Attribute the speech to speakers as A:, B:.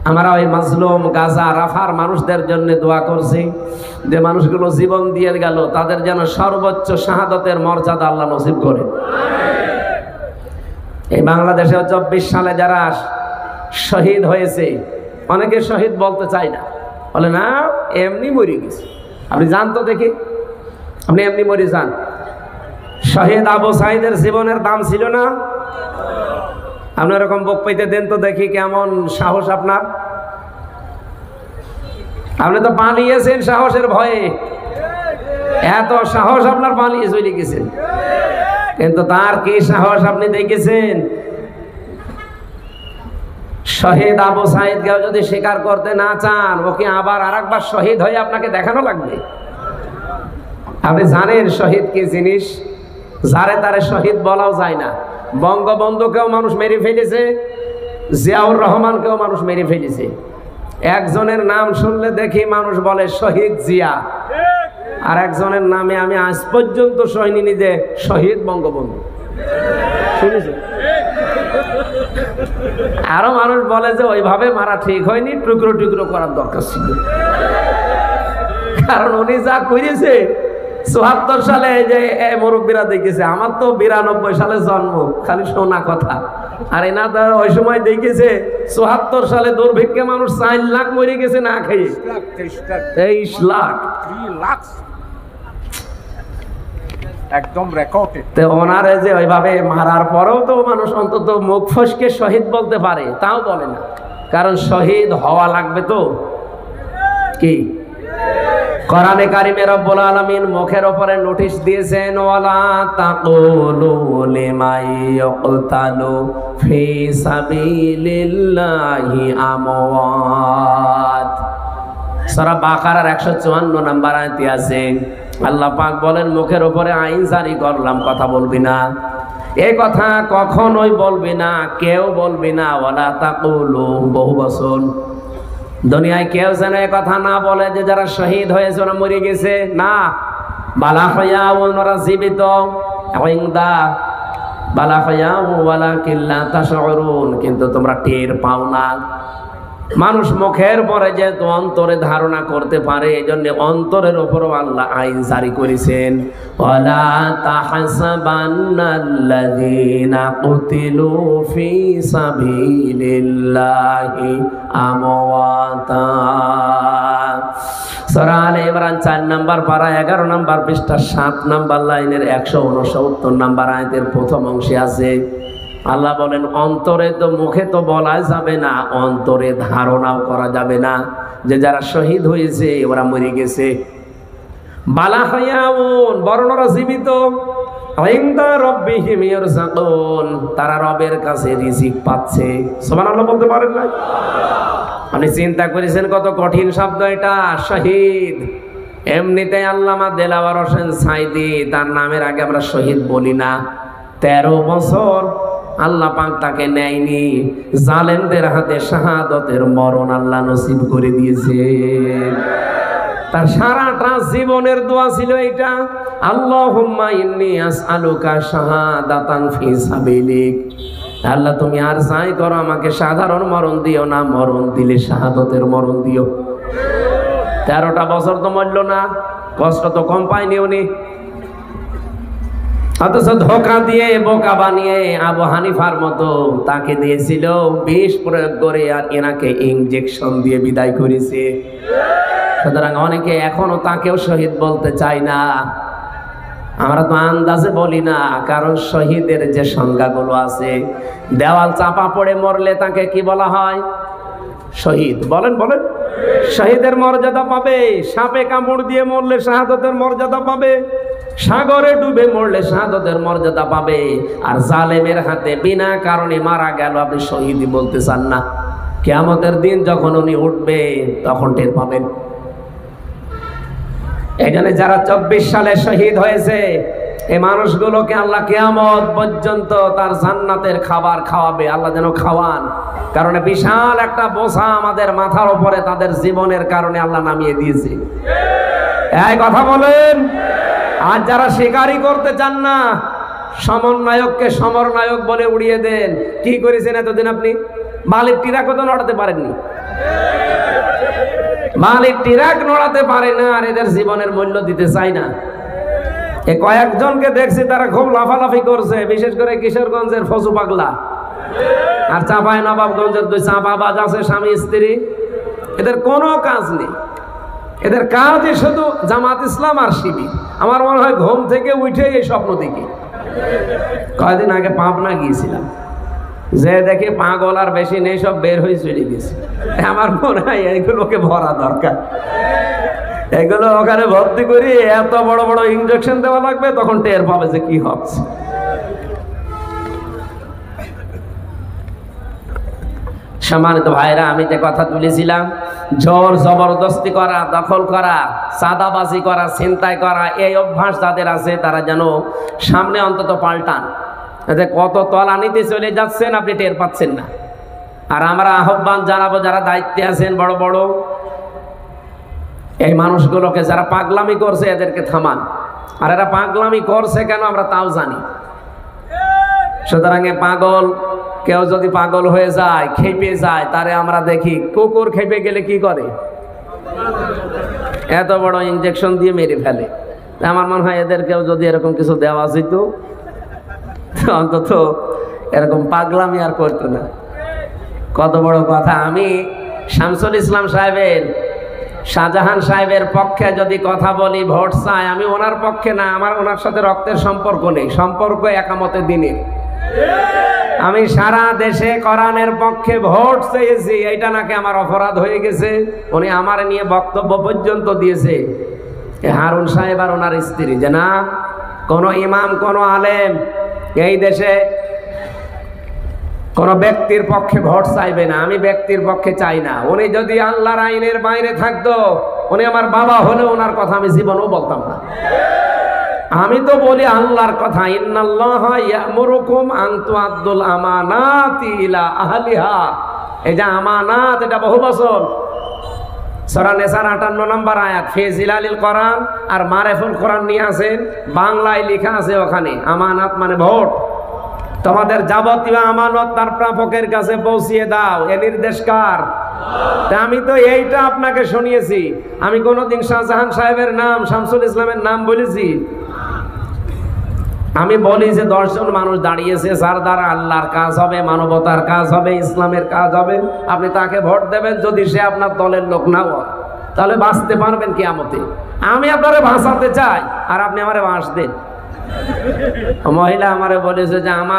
A: আমরা ওই মাজলুম গাজা রাফার মানুষদের জন্য দোয়া করছি যে মানুষগুলো জীবন দিয়ে গেল, তাদের যেন সর্বোচ্চ শাহাদতের মর্যাদা আল্লাহ নসিব করে। এই বাংলাদেশে 24 সালে যারা শহীদ হয়েছে, অনেকে শহীদ বলতে চায় না, বলে না এমনি মরে গেছে। আপনি জান তো দেখি, আপনি এমনি মরে যান। শহীদ আবু সাইদের জীবনের দাম ছিল না? আপনি এরকম বুক পাইতে দেন তো দেখি কেমন সাহস আপনার। আপনি তো পালিয়েছেন সাহসের ভয়ে, এত সাহস আপনার পালিয়ে চলে গেছেন, কিন্তু তার কি সাহস আপনি দেখেছেন? শহীদ আবু সাইদকেও যদি স্বীকার করতে না চান, ওকে আবার আরেকবার শহীদ হয়ে আপনাকে দেখানো লাগবে। আপনি জানেন শহীদ কি জিনিস? যারে তারে শহীদ বলাও যায় না। বঙ্গবন্ধুকেও মানুষ মেরে ফেলেছে, জিয়াউর রহমানকেও মানুষ মেরে ফেলেছে। একজনের নাম শুনলে দেখি মানুষ বলে শহীদ জিয়া, আর একজনের নামে আমি আজ পর্যন্ত শুনিনি যে শহীদ বঙ্গবন্ধু। শুনেছি আরো মানুষ বলে যে ওইভাবে মারা ঠিক হয়নি, টুকরো টুকরো করার দরকার ছিল। কারণ উনি যা করেছে ৭৪ সালে যে মুরব্বীরা দেখেছে, আমার তো ৯২ সালে জন্ম, খালি শোনা কথা। আর এনা তো ওই সময় দেখেছে ৭৪ সালে দুর্ভিক্ষে মানুষ ৪ লাখ মরে গেছে না খেয়ে। ২৩ লাখ
B: একদম রেকর্ডেড।
A: তো ওনারে যে ওইভাবে মারার পরেও তো মানুষ অন্তত মুখ ফসকে শহীদ বলতে পারে, তাও বলে না। কারণ শহীদ হওয়া লাগবে তো। কি কোরআনে কারিমে রব্বুল আলামিন মুখের উপরে নোটিশ দিয়েছেন, ওয়ালা তাকুলু লিমাই ইয়াকতালু ফি সাবিলিল্লাহি আমওয়াত। সূরা বাকারার 154 নম্বর আয়াতে আছে, আল্লাহ পাক বলেন মুখের উপরে আইন জারি করলাম, কথা বলবি না। এই কথা কখনোই বলবি না, কেউ বলবি না। ওয়ালা তাকুলু, বহু বচন। দুনিয়ায় কেউ যেন এই কথা না বলে যে যারা শহীদ হয়েছে ওরা মরে গেছে। না, বালা হায়াউন, ওরা জীবিত। ইনদা বালা হায়াউ ওয়ালাকিন লা তাশউরুন, কিন্তু তোমরা টের পাও না। মানুষ মুখের পরে যেহেতু অন্তরে ধারণা করতে পারে, এই জন্য অন্তরের উপরও আল্লাহ আইন জারি করেছেন। ওয়ালা তাহসাবান্নাল্লাযীনা কুতিলু ফি সাবিলিল্লাহি আমওয়াতা। সূরা আলে ইমরান ৪ নম্বর পারা ১১ নম্বর পৃষ্ঠা ৭ নম্বর লাইনের ১৬৯ নম্বর আয়াতের প্রথম অংশে আছে, আল্লাহ বলেন অন্তরে তো, মুখে তো বলা যাবে না, অন্তরে ধারণাও করা যাবে না যে যারা শহীদ হয়েছে ওরা মরে গেছে। বালা হায়াউন, বরং ওরা জীবিত। ইনদা রাব্বিহিম ইয়ারযাকুন, তারা রবের কাছে রিজিক পাচ্ছে। সুবহানাল্লাহ বলতে পারেন না? আপনি চিন্তা করেছেন কত কঠিন শব্দ এটা, শহীদ। এমনিতে আল্লামা দেলাওয়ার হোসেন সাইদি, তার নামের আগে আমরা শহীদ বলি না। 13 বছর আল্লাহ পাক তাকে নেয়নি, জালেমদের হাতে শাহাদতের মরণ আল্লাহ নসিব করে দিয়েছে। তার সারাটা জীবনের দোয়া ছিল এইটা, আল্লাহুম্মা ইন্নী আসআলুকা শাহাদাতান ফি সাবিলিক। আল্লাহ তুমি আর যাই করো আমাকে সাধারণ মরণ দিও না, মরণ দিলে শাহাদতের মরণ দিও। 13টা বছর তো মরল না, কষ্ট তো কম পায়নি উনি। অথচ ধোকা দিয়ে বোকা বানিয়ে আবু হানিফার মতো তাকে দিয়েছিল বিষ প্রয়োগ করে, আর এনাকে ইনজেকশন দিয়ে বিদায় করেছে। সুতরাং অনেকে এখনো তাকেও শহীদ বলতে চায় না। আমরা তো আন্দাজে বলি না, কারণ শহীদের যে সংজ্ঞাগুলো আছে, দেওয়াল চাপা পড়ে মরলে তাকে কি বলা হয়? শহীদ। বলেন বলেন, শহীদের মর্যাদা পাবে। সাপে কামড় দিয়ে মরলে শাহাদতের মর্যাদা পাবে, সাগরে ডুবে মরলে শাহাদতের মর্যাদা পাবে। আর জালেমের হাতে বিনা কারণে মারা গেল, আপনি শহীদই বলতে চান না। কিয়ামতের দিন যখন উনি উঠবে তখন টের পাবেন। এখানে যারা 24 সালে শহীদ হয়েছে, এই মানুষগুলোকে আল্লাহ কিয়ামত পর্যন্ত তার জান্নাতের খাবার খাওয়াবে। আল্লাহ যেন খাওয়ান, কারণ বিশাল একটা বোঝা আমাদের মাথার উপরে তাদের জীবনের কারণে আল্লাহ নামিয়ে দিয়েছে। এই কথা বলেন। আর যারা স্বীকারই করতে চান না, সমন্বয়ককে সমরনায়ক বলে উড়িয়ে দেন। কি করেছেন এতদিন আপনি? বালির টিরা কত নড়াতে পারেননি, মালিক ট্রাক নড়াতে পারে না, আর এদের জীবনের মূল্য দিতে চায় না। এ কয়েকজনকে দেখছি তারা খুব লাফালাফি করছে, বিশেষ করে কিশোরগঞ্জের ফজু পাগলা আর চাঁপাই নবাবগঞ্জের দুই চাঁপাবাজ আছে স্বামী স্ত্রী। এদের কোনো কাজ নেই, এদের কাজই শুধু জামাত ইসলাম আর শিবির। আমার মনে হয় ঘুম থেকে উঠে এই স্বপ্ন দেখি। কয়েকদিন আগে পাবনা গিয়েছিলাম, যে দেখে পা গলার বেশি নেই, সব বের হয়ে চলে গেছে। আমার মনে হয় এইগুলোকে ভরা দরকার, এগুলো ওখানে ভর্তি করি, এত বড় বড় ইনজেকশন দেওয়া লাগবে, তখন টের পাবে যে কি হচ্ছে। সম্মানিত ভাইরা, আমি যে কথা তুলেছিলাম, জোর জবরদস্তি করা, দখল করা, চাঁদাবাজি করা, ছিনতাই করা, এই অভ্যাস যাদের আছে তারা যেন সামনে অন্তত পাল্টান। এতে কত তলানিতে চলে যাচ্ছেন আপনি টের পাচ্ছেন না। আর আমরা আহ্বান জানাবো, যারা দায়িত্বে আছেন বড় বড়, এই মানুষগুলোকে যারা পাগলামি করছে এদেরকে থামান। আর এরা পাগলামি করছে কেন আমরা তাও জানি। সুতরাং পাগল কেউ যদি পাগল হয়ে যায়, খেপে যায়, তারে আমরা দেখি কুকুর খেপে গেলে কি করে, এত বড় ইনজেকশন দিয়ে মেরে ফেলে। আমার মনে হয় এদেরকেও যদি এরকম কিছু দেওয়া যেত, অন্তত এরকম পাগলামি আর করতো না। কত বড় কথা। আমি শামসুল ইসলাম সাহেবের, শাহজাহান সাহেবের পক্ষে যদি কথা বলি, ভোট চাই, আমি ওনার পক্ষে না, আমার ওনার সাথে রক্তের সম্পর্ক নেই, সম্পর্ক একামতে দিনের। আমি সারা দেশে কোরআনের পক্ষে ভোট চেয়েছি, এইটা নাকি আমার অপরাধ হয়ে গেছে। উনি আমার নিয়ে বক্তব্য পর্যন্ত দিয়েছে হারুন সাহেব আর ওনার স্ত্রী, যে না, কোনো ইমাম, কোনো আলেম এই দেশে কোন ব্যক্তির পক্ষে ভোট চাইবে না। আমি ব্যক্তির পক্ষে চাই না। উনি যদি আল্লাহর আইনের বাইরে থাকতো, উনি আমার বাবা হলে ওনার কথা আমি জীবনেও বলতাম না। আমি তো বলি আল্লাহর কথা, ইন্নাল্লাহা ইয়ামুরুকুম আন তুআদ্দুল আমানাতি ইলা আহলিহা। এই যে আমানাত, এটা বহু বছর সূরা নিসার 58 নম্বর আয়াত, ফি জিলালিল কোরআন আর মারিফুল কোরআন নিয়ে আছেন, বাংলায় লেখা আছে ওখানে। আমানাত মানে ভোট। তোমাদের যাবতীয় আমানত তার প্রাপকের কাছে পৌঁছিয়ে দাও, এ নির্দেশ কার? আমি তো এইটা আপনাকে শুনিয়েছি। আমি কোনোদিন শাহজাহান সাহেবের নাম, শামসুল ইসলামের নাম বলেছি? আমি বলি যে 10 জন মানুষ দাঁড়িয়েছে, যার দ্বারা আল্লাহর কাজ হবে, মানবতার কাজ হবে, ইসলামের কাজ হবে, আপনি তাকে ভোট দেবেন। যদি সে আপনার দলের লোক না হয়, তাহলে বাঁচতে পারবেন কিয়ামতে। আমি আপনারে বাঁচাতে চাই, আর আপনি আমারে বাঁচ দেন। মহিলা আমারে বলেছে যে আমার